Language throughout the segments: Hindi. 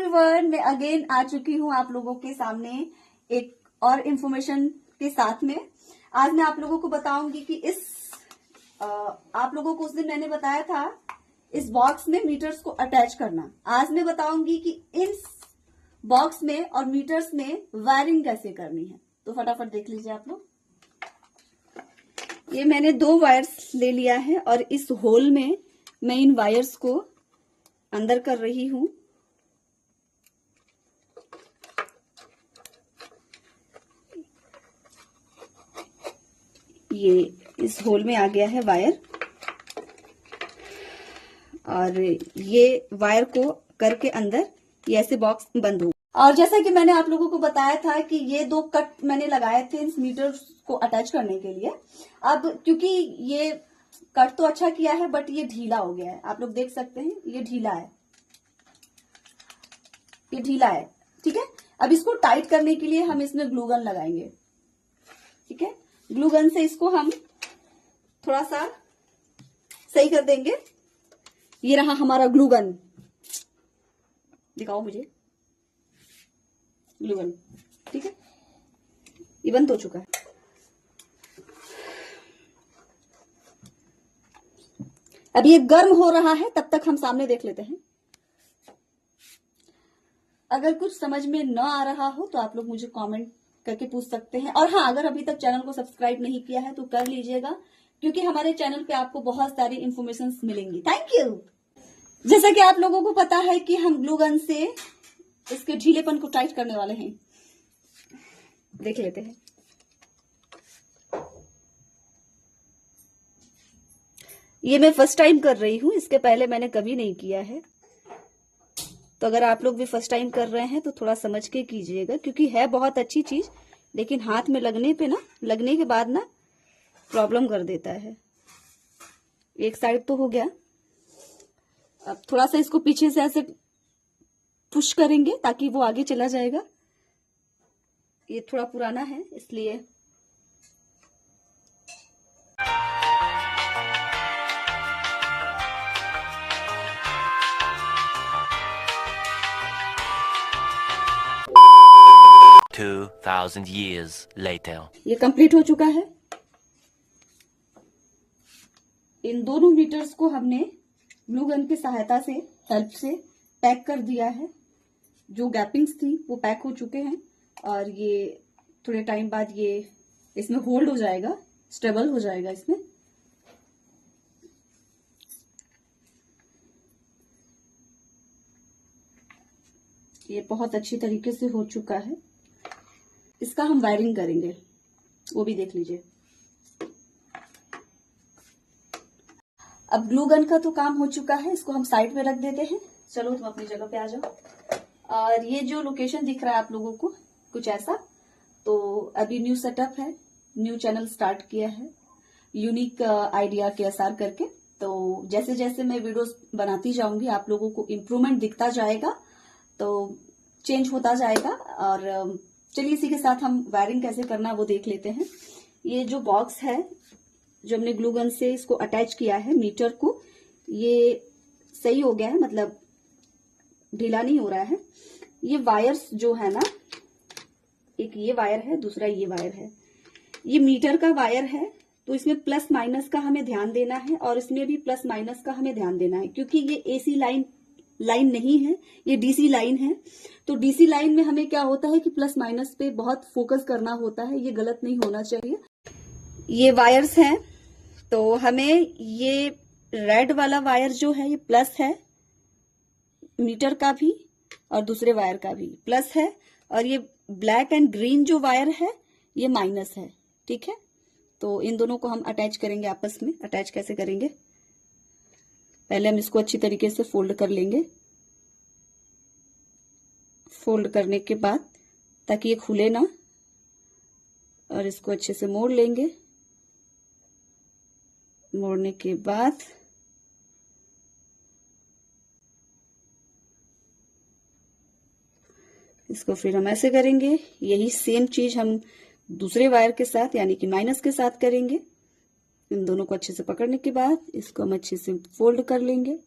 एवरीवन, मैं अगेन आ चुकी हूँ आप लोगों के सामने एक और इंफॉर्मेशन के साथ में। आज मैं आप लोगों को बताऊंगी कि आप लोगों को उस दिन मैंने बताया था इस बॉक्स में मीटर्स को अटैच करना। आज मैं बताऊंगी कि इस बॉक्स में और मीटर्स में वायरिंग कैसे करनी है। तो फटाफट देख लीजिए आप लोग। ये मैंने 2 वायर्स ले लिया है और इस होल में मैं इन वायर्स को अंदर कर रही हूं। ये इस होल में आ गया है वायर, और ये वायर को करके अंदर ये ऐसे बॉक्स बंद हो। और जैसा कि मैंने आप लोगों को बताया था कि ये 2 कट मैंने लगाए थे इस मीटर को अटैच करने के लिए। अब क्योंकि ये कट तो अच्छा किया है बट ये ढीला हो गया है, आप लोग देख सकते हैं ये ढीला है, ये ढीला है। ठीक है, अब इसको टाइट करने के लिए हम इसमें ग्लू गन लगाएंगे। ठीक है, ग्लू गन से इसको हम थोड़ा सा सही कर देंगे। ये रहा हमारा ग्लू गन, दिखाओ मुझे ग्लू गन। ठीक है, ये बंद हो चुका है। अब ये गर्म हो रहा है, तब तक हम सामने देख लेते हैं। अगर कुछ समझ में न आ रहा हो तो आप लोग मुझे कमेंट करके पूछ सकते हैं। और हाँ, अगर अभी तक चैनल को सब्सक्राइब नहीं किया है तो कर लीजिएगा, क्योंकि हमारे चैनल पे आपको बहुत सारी इंफॉर्मेशन मिलेंगी। Thank you. जैसा कि आप लोगों को पता है कि हम ग्लू गन से इसके ढीलेपन को टाइट करने वाले हैं। देख लेते हैं। ये मैं फर्स्ट टाइम कर रही हूं, इसके पहले मैंने कभी नहीं किया है। तो अगर आप लोग भी फर्स्ट टाइम कर रहे हैं तो थोड़ा समझ के कीजिएगा, क्योंकि है बहुत अच्छी चीज, लेकिन हाथ में लगने के बाद ना प्रॉब्लम कर देता है। एक साइड तो हो गया, अब थोड़ा सा इसको पीछे से ऐसे पुश करेंगे ताकि वो आगे चला जाएगा। ये थोड़ा पुराना है इसलिए। $2,000 years later. ये कंप्लीट हो चुका है। इन दोनों मीटर्स को हमने ग्लू गन की सहायता से, हेल्प से पैक कर दिया है। जो गैपिंग्स थी वो पैक हो चुके हैं, और ये थोड़े टाइम बाद ये इसमें होल्ड हो जाएगा, स्टेबल हो जाएगा इसमें। ये बहुत अच्छी तरीके से हो चुका है। इसका हम वायरिंग करेंगे, वो भी देख लीजिए। अब ग्लू गन का तो काम हो चुका है, इसको हम साइड में रख देते हैं। चलो तुम अपनी जगह पे आ जाओ। और ये जो लोकेशन दिख रहा है आप लोगों को कुछ ऐसा, तो अभी न्यू सेटअप है, न्यू चैनल स्टार्ट किया है यूनिक आइडिया के आसार करके। तो जैसे जैसे मैं वीडियोस बनाती जाऊंगी आप लोगों को इम्प्रूवमेंट दिखता जाएगा, तो चेंज होता जाएगा। और चलिए इसी के साथ हम वायरिंग कैसे करना वो देख लेते हैं। ये जो बॉक्स है, जो हमने ग्लू गन से इसको अटैच किया है मीटर को, ये सही हो गया है, मतलब ढीला नहीं हो रहा है। ये वायर्स जो है ना, एक ये वायर है, दूसरा ये वायर है। ये मीटर का वायर है, तो इसमें प्लस माइनस का हमें ध्यान देना है, और इसमें भी प्लस माइनस का हमें ध्यान देना है, क्योंकि ये एसी लाइन नहीं है, ये डीसी लाइन है। तो डीसी लाइन में हमें क्या होता है कि प्लस माइनस पे बहुत फोकस करना होता है, ये गलत नहीं होना चाहिए। ये वायर्स हैं, तो हमें ये रेड वाला वायर जो है ये प्लस है, मीटर का भी और दूसरे वायर का भी प्लस है, और ये ब्लैक एंड ग्रीन जो वायर है ये माइनस है। ठीक है, तो इन दोनों को हम अटैच करेंगे आपस में। अटैच कैसे करेंगे, पहले हम इसको अच्छी तरीके से फोल्ड कर लेंगे। फोल्ड करने के बाद, ताकि ये खुले ना, और इसको अच्छे से मोड़ लेंगे। मोड़ने के बाद इसको फिर हम ऐसे करेंगे। यही सेम चीज हम दूसरे वायर के साथ, यानी कि माइनस के साथ करेंगे। इन दोनों को अच्छे से पकड़ने के बाद इसको हम अच्छे से फोल्ड कर लेंगे।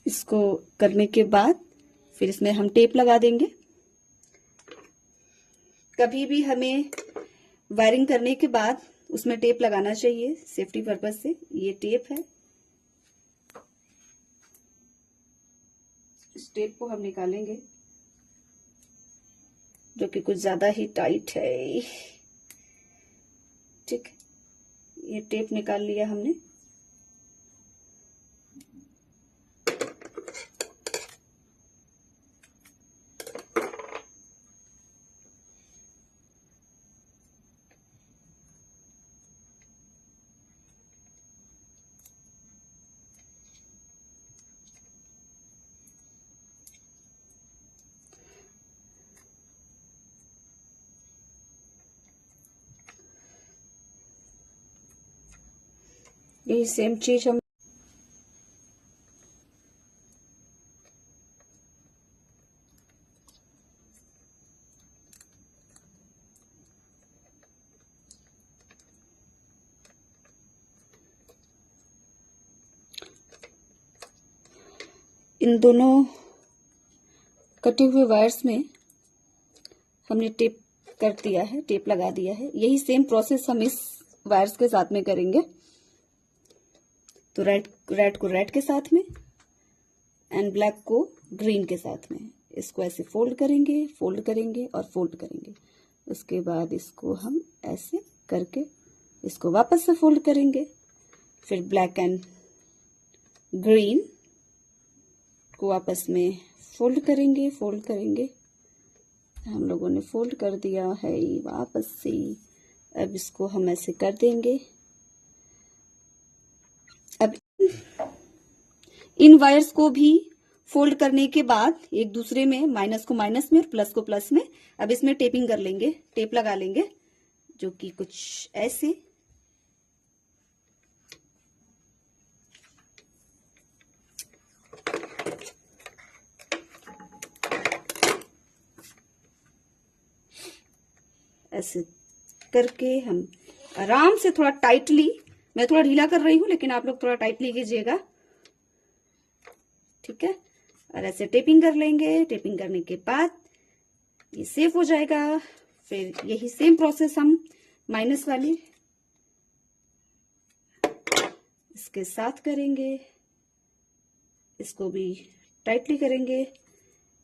इसको करने के बाद फिर इसमें हम टेप लगा देंगे। कभी भी हमें वायरिंग करने के बाद उसमें टेप लगाना चाहिए सेफ्टी पर्पज से। ये टेप है, इस टेप को हम निकालेंगे जो कि कुछ ज्यादा ही टाइट है। ठीक, ये टेप निकाल लिया हमने। यही सेम चीज हम इन दोनों कटे हुए वायर्स में हमने टेप कर दिया है, टेप लगा दिया है। यही सेम प्रोसेस हम इस वायर्स के साथ में करेंगे। तो रेड को रेड के साथ में एंड ब्लैक को ग्रीन के साथ में। इसको ऐसे फोल्ड करेंगे, फोल्ड करेंगे और फोल्ड करेंगे। उसके बाद इसको हम ऐसे करके इसको वापस से फोल्ड करेंगे। फिर ब्लैक एंड ग्रीन को आपस में फोल्ड करेंगे, फोल्ड करेंगे। हम लोगों ने फोल्ड कर दिया है वापस से। अब इसको हम ऐसे कर देंगे। अब इन वायर्स को भी फोल्ड करने के बाद एक दूसरे में, माइनस को माइनस में और प्लस को प्लस में, अब इसमें टेपिंग कर लेंगे, टेप लगा लेंगे जो कि कुछ ऐसे। ऐसे करके हम आराम से थोड़ा टाइटली, मैं थोड़ा ढीला कर रही हूं लेकिन आप लोग थोड़ा टाइटली कीजिएगा, ठीक है। और ऐसे टेपिंग कर लेंगे। टेपिंग करने के बाद ये सेफ हो जाएगा। फिर यही सेम प्रोसेस हम माइनस वाली इसके साथ करेंगे। इसको भी टाइटली करेंगे।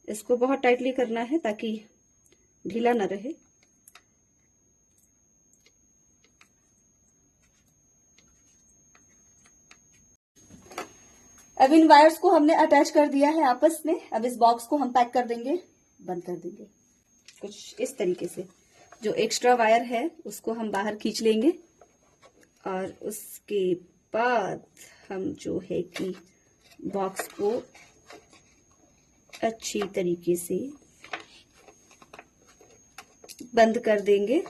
इसको बहुत टाइटली करना है ताकि ढीला ना रहे। अब इन वायर्स को हमने अटैच कर दिया है आपस में। अब इस बॉक्स को हम पैक कर देंगे, बंद कर देंगे कुछ इस तरीके से। जो एक्स्ट्रा वायर है उसको हम बाहर खींच लेंगे और उसके बाद हम जो है कि बॉक्स को अच्छी तरीके से बंद कर देंगे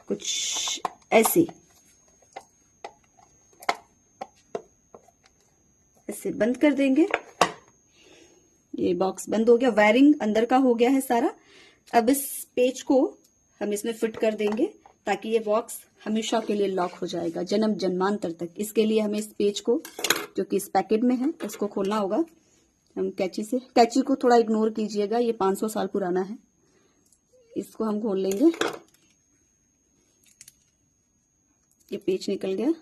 कुछ ऐसे। ऐसे बंद कर देंगे। ये बॉक्स बंद हो गया, वायरिंग अंदर का हो गया है सारा। अब इस पेज को हम इसमें फिट कर देंगे ताकि ये बॉक्स हमेशा के लिए लॉक हो जाएगा, जन्म जन्मांतर तक। इसके लिए हमें इस पेज को, जो कि इस पैकेट में है, इसको खोलना होगा। हम कैंची से, कैंची को थोड़ा इग्नोर कीजिएगा, ये 500 साल पुराना है। इसको हम खोल लेंगे। ये पेज निकल गया।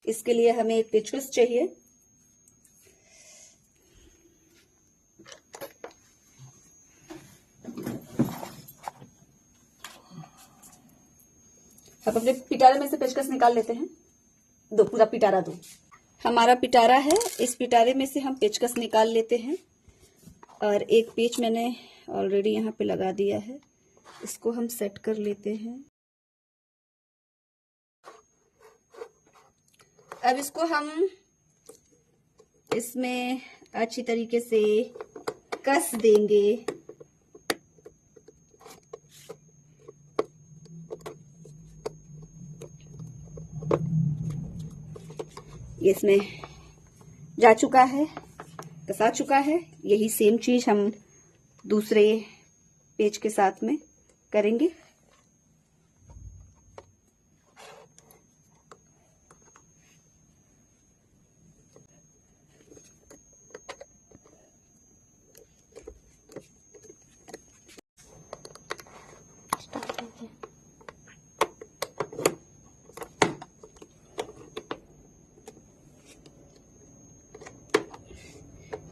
इसके लिए हमें एक पेचकस चाहिए। अब अपने पिटारे में से पेचकस निकाल लेते हैं। दो, पूरा पिटारा दो। हमारा पिटारा है, इस पिटारे में से हम पेचकस निकाल लेते हैं। और एक पेच मैंने ऑलरेडी यहाँ पे लगा दिया है, इसको हम सेट कर लेते हैं। अब इसको हम इसमें अच्छी तरीके से कस देंगे। ये इसमें जा चुका है, कसा चुका है। यही सेम चीज हम दूसरे पेज के साथ में करेंगे।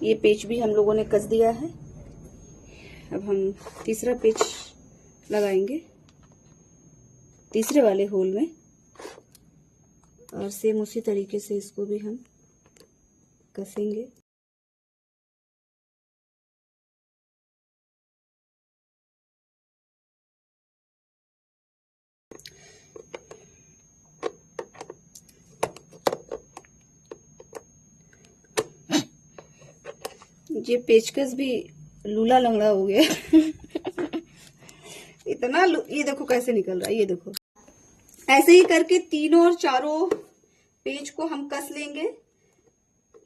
ये पेच भी हम लोगों ने कस दिया है। अब हम तीसरा पेच लगाएंगे तीसरे वाले होल में और सेम उसी तरीके से इसको भी हम कसेंगे। ये पेचकस भी लूला लंगड़ा हो गया इतना ये देखो कैसे निकल रहा है, ये देखो। ऐसे ही करके तीनों और चारों पेज को हम कस लेंगे।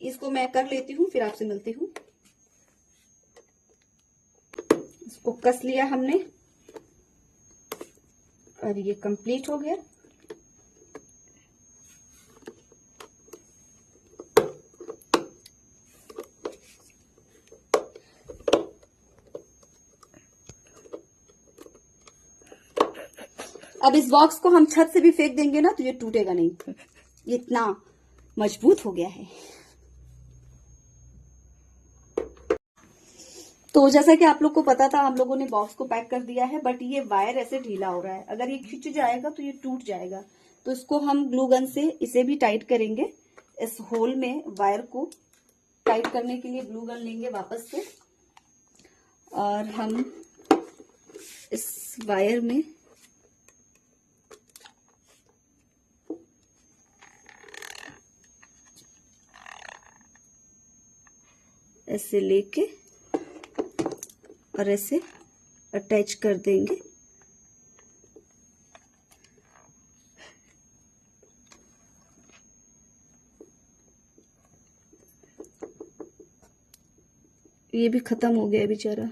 इसको मैं कर लेती हूँ, फिर आपसे मिलती हूँ। इसको कस लिया हमने और ये कंप्लीट हो गया। अब इस बॉक्स को हम छत से भी फेंक देंगे ना तो ये टूटेगा नहीं, ये इतना मजबूत हो गया है। तो जैसा कि आप लोग को पता था, हम लोगों ने बॉक्स को पैक कर दिया है, बट ये वायर ऐसे ढीला हो रहा है। अगर ये खिंच जाएगा तो ये टूट जाएगा। तो इसको हम ग्लू गन से इसे भी टाइट करेंगे। इस होल में वायर को टाइट करने के लिए ग्लू गन लेंगे वापस से और हम इस वायर में ऐसे लेके और ऐसे अटैच कर देंगे। ये भी खत्म हो गया बेचारा।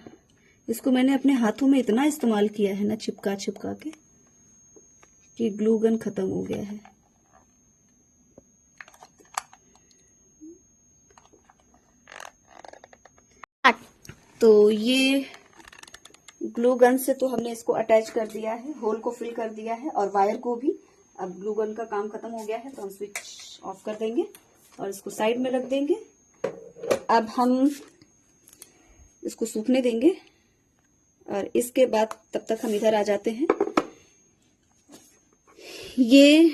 इसको मैंने अपने हाथों में इतना इस्तेमाल किया है ना, चिपका चिपका के, कि ग्लू गन खत्म हो गया है। तो ये ग्लू गन से तो हमने इसको अटैच कर दिया है, होल को फिल कर दिया है और वायर को भी। अब ग्लू गन का काम खत्म हो गया है तो हम स्विच ऑफ कर देंगे और इसको साइड में रख देंगे। अब हम इसको सूखने देंगे और इसके बाद तब तक हम इधर आ जाते हैं। ये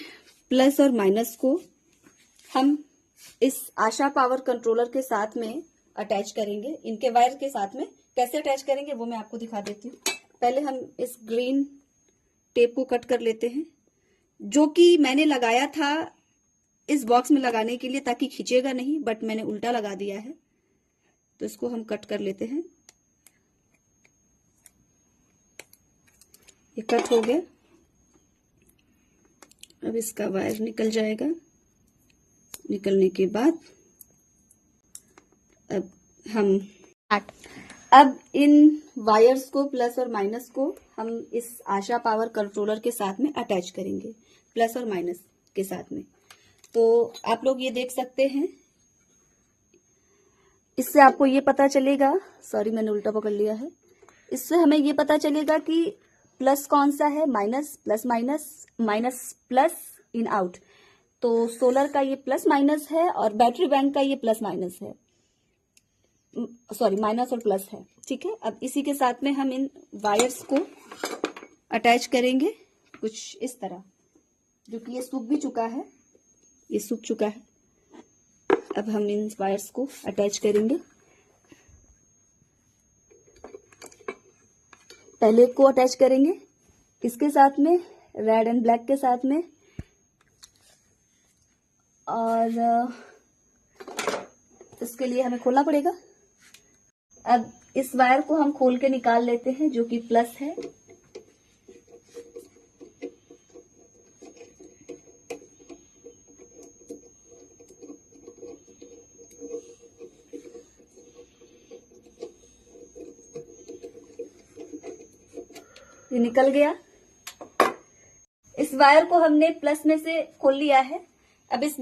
प्लस और माइनस को हम इस आशा पावर कंट्रोलर के साथ में अटैच करेंगे। इनके वायर के साथ में कैसे अटैच करेंगे वो मैं आपको दिखा देती हूँ। पहले हम इस ग्रीन टेप को कट कर लेते हैं, जो कि मैंने लगाया था इस बॉक्स में लगाने के लिए ताकि खींचेगा नहीं, बट मैंने उल्टा लगा दिया है। तो इसको हम कट कर लेते हैं। ये कट हो गया। अब इसका वायर निकल जाएगा। निकलने के बाद अब इन वायर्स को, प्लस और माइनस को, हम इस आशा पावर कंट्रोलर के साथ में अटैच करेंगे, प्लस और माइनस के साथ में। तो आप लोग ये देख सकते हैं, इससे आपको ये पता चलेगा, सॉरी मैंने उल्टा पकड़ लिया है, इससे हमें ये पता चलेगा कि प्लस कौन सा है, minus, plus minus, minus plus, in out. तो सोलर का ये प्लस माइनस है और बैटरी बैंक का ये प्लस माइनस है, सॉरी माइनस और प्लस है। ठीक है। अब इसी के साथ में हम इन वायर्स को अटैच करेंगे कुछ इस तरह, जो कि ये सूख भी चुका है, ये सूख चुका है। अब हम इन वायर्स को अटैच करेंगे। पहले को अटैच करेंगे इसके साथ में, रेड एंड ब्लैक के साथ में, और इसके लिए हमें खोलना पड़ेगा। अब इस वायर को हम खोल के निकाल लेते हैं, जो कि प्लस है। ये निकल गया। इस वायर को हमने प्लस में से खोल लिया है। अब इस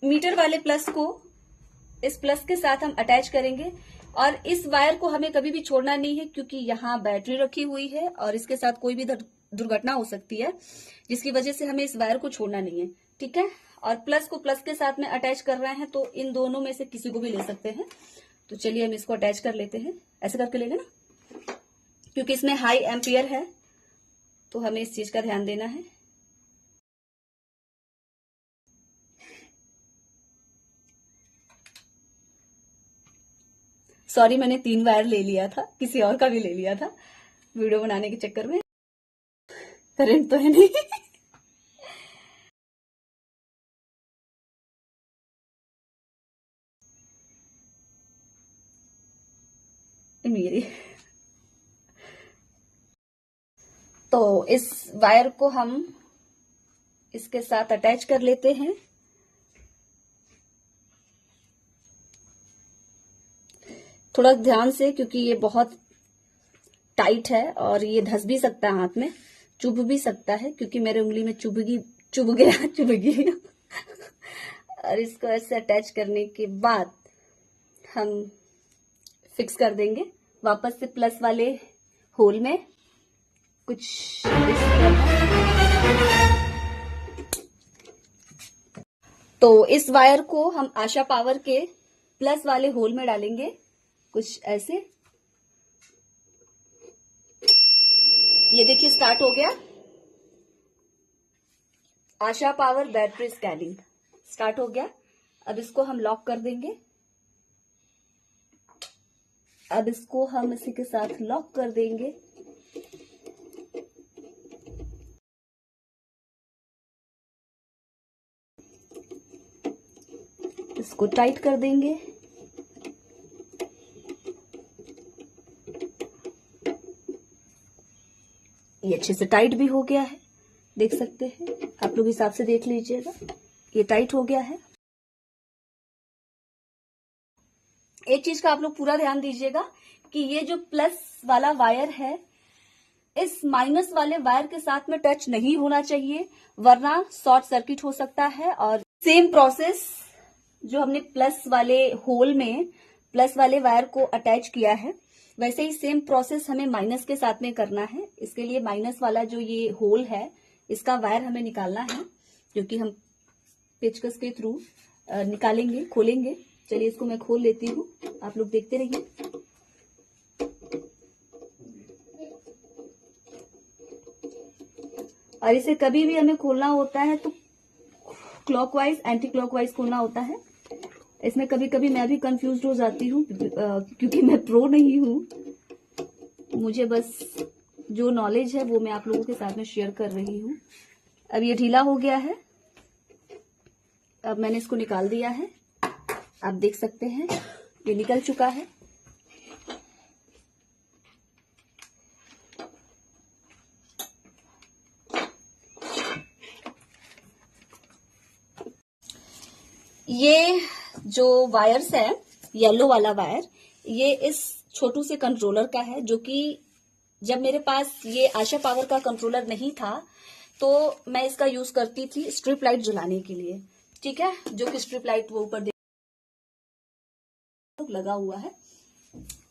मीटर वाले प्लस को इस प्लस के साथ हम अटैच करेंगे। और इस वायर को हमें कभी भी छोड़ना नहीं है, क्योंकि यहाँ बैटरी रखी हुई है और इसके साथ कोई भी दुर्घटना हो सकती है, जिसकी वजह से हमें इस वायर को छोड़ना नहीं है। ठीक है, और प्लस को प्लस के साथ में अटैच कर रहे हैं तो इन दोनों में से किसी को भी ले सकते हैं। तो चलिए हम इसको अटैच कर लेते हैं, ऐसे करके ले लेना, क्योंकि इसमें हाई एम्पियर है तो हमें इस चीज का ध्यान देना है। सॉरी, मैंने 3 वायर ले लिया था, किसी और का भी ले लिया था वीडियो बनाने के चक्कर में। करंट तो है नहीं। मेरी तो इस वायर को हम इसके साथ अटैच कर लेते हैं। थोड़ा ध्यान से, क्योंकि ये बहुत टाइट है और ये धंस भी सकता है, हाथ में चुभ भी सकता है, क्योंकि मेरे उंगली में चुभ गया। और इसको ऐसे अटैच करने के बाद हम फिक्स कर देंगे वापस से प्लस वाले होल में, कुछ इस तरह। तो इस वायर को हम आशा पावर के प्लस वाले होल में डालेंगे, कुछ ऐसे। ये देखिए स्टार्ट हो गया, आशा पावर बैटरी स्कैनिंग स्टार्ट हो गया। अब इसको हम लॉक कर देंगे। अब इसको हम इसी के साथ लॉक कर देंगे। इसको टाइट कर देंगे। ये अच्छे से टाइट भी हो गया है, देख सकते हैं आप लोग, हिसाब से देख लीजिएगा, ये टाइट हो गया है। एक चीज का आप लोग पूरा ध्यान दीजिएगा कि ये जो प्लस वाला वायर है इस माइनस वाले वायर के साथ में टच नहीं होना चाहिए, वरना शॉर्ट सर्किट हो सकता है। और सेम प्रोसेस जो हमने प्लस वाले होल में प्लस वाले वायर को अटैच किया है, वैसे ही सेम प्रोसेस हमें माइनस के साथ में करना है। इसके लिए माइनस वाला जो ये होल है इसका वायर हमें निकालना है, जो कि हम पेचकस के थ्रू निकालेंगे, खोलेंगे। चलिए इसको मैं खोल लेती हूँ, आप लोग देखते रहिए। और इसे कभी भी हमें खोलना होता है तो क्लॉकवाइज एंटी क्लॉकवाइज खोलना होता है। इसमें कभी कभी मैं भी कंफ्यूज हो जाती हूँ, क्योंकि मैं प्रो नहीं हूँ। मुझे बस जो नॉलेज है वो मैं आप लोगों के साथ में शेयर कर रही हूँ। अब ये ढीला हो गया है, अब मैंने इसको निकाल दिया है। आप देख सकते हैं ये निकल चुका है। ये जो वायर्स है, येलो वाला वायर, ये इस छोटू से कंट्रोलर का है, जो कि जब मेरे पास ये आशा पावर का कंट्रोलर नहीं था तो मैं इसका यूज करती थी स्ट्रिप लाइट जलाने के लिए। ठीक है, जो कि स्ट्रिप लाइट वो ऊपर लगा हुआ है,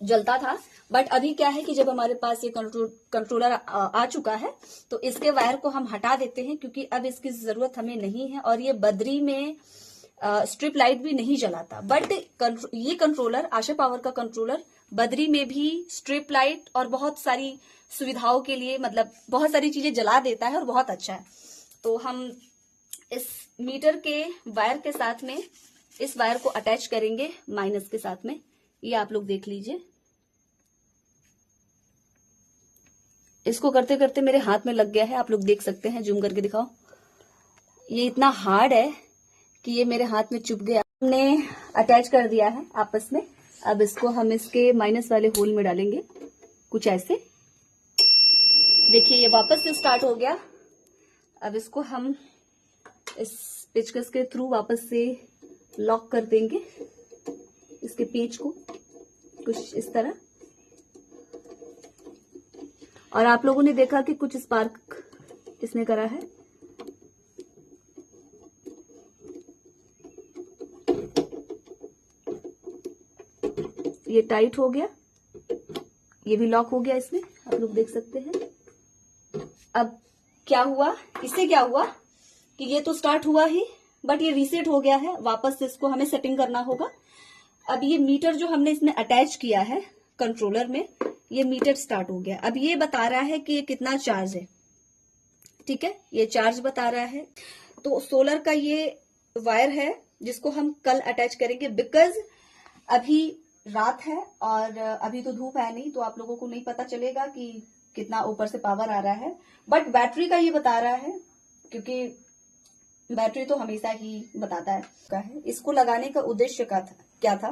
जलता था। बट अभी क्या है कि जब हमारे पास ये कंट्रोलर आ चुका है तो इसके वायर को हम हटा देते हैं, क्योंकि अब इसकी जरूरत हमें नहीं है। और ये बदरी में स्ट्रिप लाइट भी नहीं जलाता। बट ये कंट्रोलर, आशा पावर का कंट्रोलर, बदरी में भी स्ट्रिप लाइट और बहुत सारी सुविधाओं के लिए, मतलब बहुत सारी चीजें जला देता है और बहुत अच्छा है। तो हम इस मीटर के वायर के साथ में इस वायर को अटैच करेंगे माइनस के साथ में। ये आप लोग देख लीजिए, इसको करते करते मेरे हाथ में लग गया है, आप लोग देख सकते हैं, जूम करके दिखाओ। ये इतना हार्ड है कि ये मेरे हाथ में चुभ गया। हमने अटैच कर दिया है आपस में। अब इसको हम इसके माइनस वाले होल में डालेंगे, कुछ ऐसे। देखिए ये वापस से स्टार्ट हो गया। अब इसको हम इस पेचकस के थ्रू वापस से लॉक कर देंगे, इसके पेच को कुछ इस तरह। और आप लोगों ने देखा कि कुछ स्पार्क इसने करा है। ये टाइट हो गया, ये भी लॉक हो गया इसमें, आप लोग देख सकते हैं। अब क्या हुआ, इससे क्या हुआ कि ये तो स्टार्ट हुआ ही, बट ये रीसेट हो गया है। वापस से इसको हमें सेटिंग करना होगा। अब ये मीटर जो हमने इसमें अटैच किया है कंट्रोलर में, ये मीटर स्टार्ट हो गया। अब ये बता रहा है कि ये कितना चार्ज है, ठीक है, ये चार्ज बता रहा है। तो सोलर का ये वायर है जिसको हम कल अटैच करेंगे, बिकॉज अभी रात है और अभी तो धूप है नहीं, तो आप लोगों को नहीं पता चलेगा कि कितना ऊपर से पावर आ रहा है। बट बैटरी का ये बता रहा है, क्योंकि बैटरी तो हमेशा ही बताता है। इसको लगाने का उद्देश्य क्या था?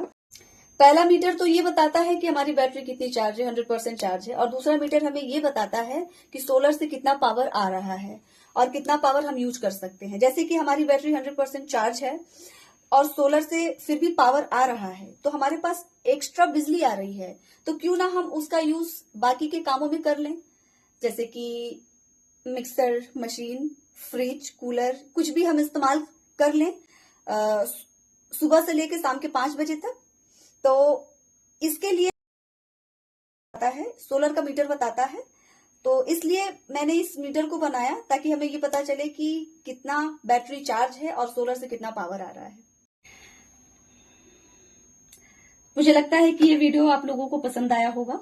पहला मीटर तो ये बताता है कि हमारी बैटरी कितनी चार्ज है, 100% चार्ज है, और दूसरा मीटर हमें ये बताता है कि सोलर से कितना पावर आ रहा है और कितना पावर हम यूज कर सकते हैं। जैसे कि हमारी बैटरी 100% चार्ज है और सोलर से फिर भी पावर आ रहा है, तो हमारे पास एक्स्ट्रा बिजली आ रही है, तो क्यों ना हम उसका यूज बाकी के कामों में कर लें, जैसे कि मिक्सर मशीन, फ्रिज, कूलर, कुछ भी हम इस्तेमाल कर लें सुबह से लेकर शाम के 5 बजे तक। तो इसके लिए बताता है, सोलर का मीटर बताता है। तो इसलिए मैंने इस मीटर को बनाया ताकि हमें ये पता चले कि कितना बैटरी चार्ज है और सोलर से कितना पावर आ रहा है। मुझे लगता है कि ये वीडियो आप लोगों को पसंद आया होगा।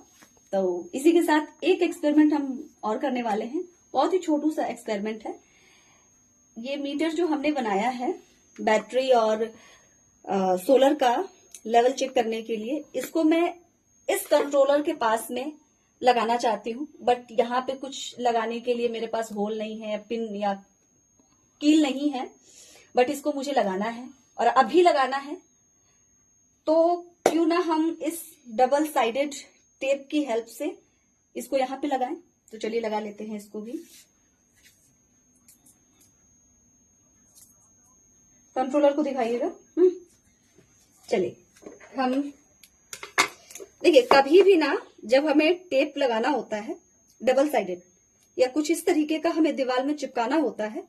तो इसी के साथ एक एक्सपेरिमेंट हम और करने वाले हैं, बहुत ही छोटू सा एक्सपेरिमेंट है। ये मीटर जो हमने बनाया है बैटरी और सोलर का लेवल चेक करने के लिए, इसको मैं इस कंट्रोलर के पास में लगाना चाहती हूँ, बट यहाँ पे कुछ लगाने के लिए मेरे पास होल नहीं है, पिन या कील नहीं है, बट इसको मुझे लगाना है और अभी लगाना है। तो क्यों ना हम इस डबल साइडेड टेप की हेल्प से इसको यहाँ पे लगाएं। तो चलिए लगा लेते हैं इसको भी। कंट्रोलर को दिखाइएगा। चलिए हम देखिए, कभी भी ना जब हमें टेप लगाना होता है डबल साइडेड या कुछ इस तरीके का हमें दीवार में चिपकाना होता है,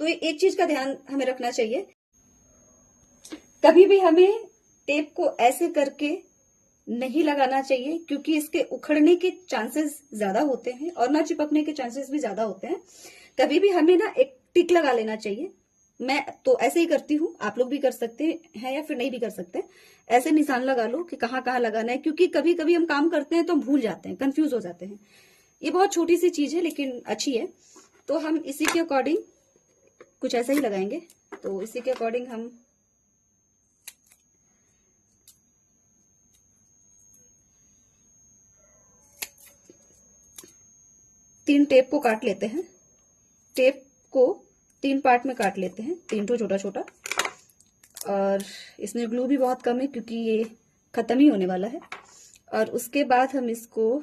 तो एक चीज का ध्यान हमें रखना चाहिए, कभी भी हमें टेप को ऐसे करके नहीं लगाना चाहिए, क्योंकि इसके उखड़ने के चांसेस ज्यादा होते हैं और ना चिपकने के चांसेस भी ज्यादा होते हैं। कभी भी हमें ना एक टिक लगा लेना चाहिए। मैं तो ऐसे ही करती हूँ, आप लोग भी कर सकते हैं या फिर नहीं भी कर सकते। ऐसे निशान लगा लो कि कहाँ कहाँ लगाना है, क्योंकि कभी कभी हम काम करते हैं तो हम भूल जाते हैं, कंफ्यूज हो जाते हैं। ये बहुत छोटी सी चीज है लेकिन अच्छी है। तो हम इसी के अकॉर्डिंग कुछ ऐसा ही लगाएंगे। तो इसी के अकॉर्डिंग हम तीन टेप को काट लेते हैं। टेप को 3 पार्ट में काट लेते हैं, 3 ठो छोटा छोटा। और इसमें ग्लू भी बहुत कम है क्योंकि ये खत्म ही होने वाला है। और उसके बाद हम इसको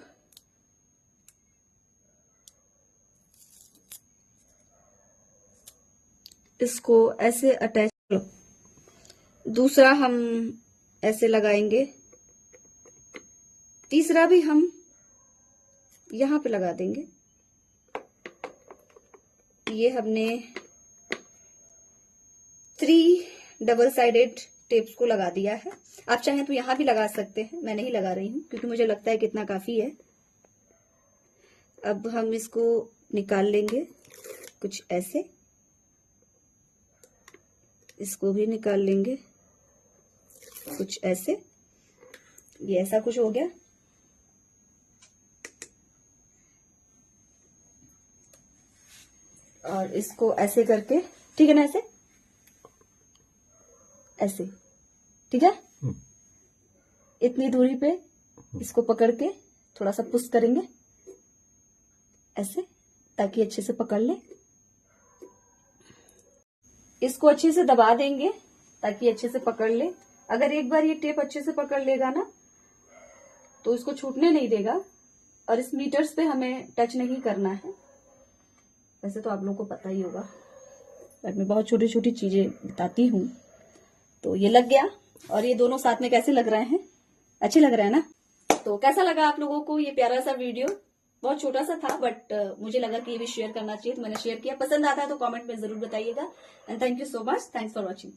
ऐसे अटैच, दूसरा हम ऐसे लगाएंगे, तीसरा भी हम यहां पे लगा देंगे। ये हमने 3 डबल साइडेड टेप्स को लगा दिया है। आप चाहें तो यहां भी लगा सकते हैं, मैं नहीं लगा रही हूं क्योंकि मुझे लगता है कि इतना काफी है। अब हम इसको निकाल लेंगे कुछ ऐसे, इसको भी निकाल लेंगे कुछ ऐसे। ये ऐसा कुछ हो गया। और इसको ऐसे करके, ठीक है ना, ऐसे ऐसे, ठीक है। इतनी दूरी पे इसको पकड़ के थोड़ा सा पुश करेंगे ऐसे, ताकि अच्छे से पकड़ ले। इसको अच्छे से दबा देंगे ताकि अच्छे से पकड़ ले। अगर एक बार ये टेप अच्छे से पकड़ लेगा ना तो इसको छूटने नहीं देगा। और इस मीटर्स पे हमें टच नहीं करना है। वैसे तो आप लोगों को पता ही होगा, बट मैं बहुत छोटी छोटी चीजें बताती हूँ। तो ये लग गया। और ये दोनों साथ में कैसे लग रहे हैं, अच्छे लग रहे हैं ना। तो कैसा लगा आप लोगों को ये प्यारा सा वीडियो? बहुत छोटा सा था बट मुझे लगा कि ये भी शेयर करना चाहिए, तो मैंने शेयर किया। पसंद आता है तो कमेंट में जरूर बताइएगा। And thank you so much, thanks for watching.